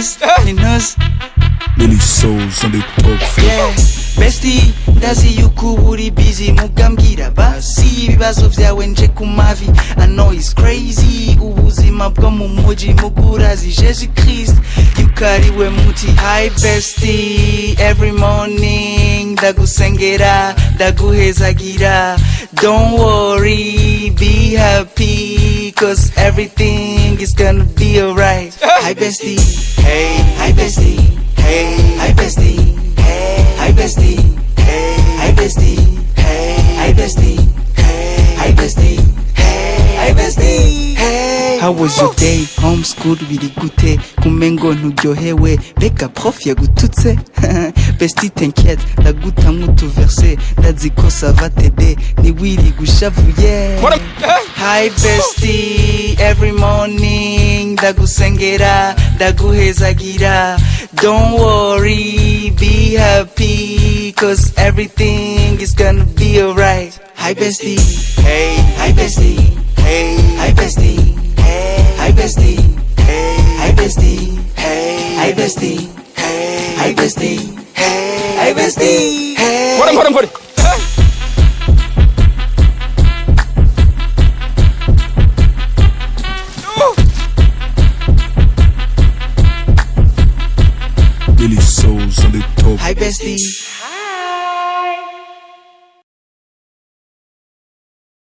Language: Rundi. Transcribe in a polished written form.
knows. Many souls on the top floor. Yeah, Bestie, ndazi yuko uri busy mugambwira basi ibibazo vyawe nje kumavi. I know it's crazy ubuzima bwo mu muji mugurazi Jesus Christ yukariwe muti. Hi Bestie, every morning ndagusengera ndaguhezagira. Don't worry, be happy, cause everything is gonna be alright. Hi Bestie, hey, hi Bestie, hey, hi Bestie, hey, hi Bestie, hey, hi Bestie, hey, hi Bestie, hey, hi Bestie, hey, hi Bestie, hey. How was your day? Homeschool biri gute? Kumengo nturyohewe beka prof yagututse. Bestie t'inquiète ndagutamwe utuverse ndazi ko ça va t'aider niwiri gushavuye. Hi Bestie, every morning ndagusengera ndaguhezagira. Don't worry, be happy, cause everything is gonna be alright. Hi Bestie, hey, hi Bestie, hey, hi Bestie, hey, hi Bestie, hey, hi Bestie, hey, hi Bestie, hey, hi Bestie, hey, hi Bestie, hey. What? Many souls on the top. Hi Bestie.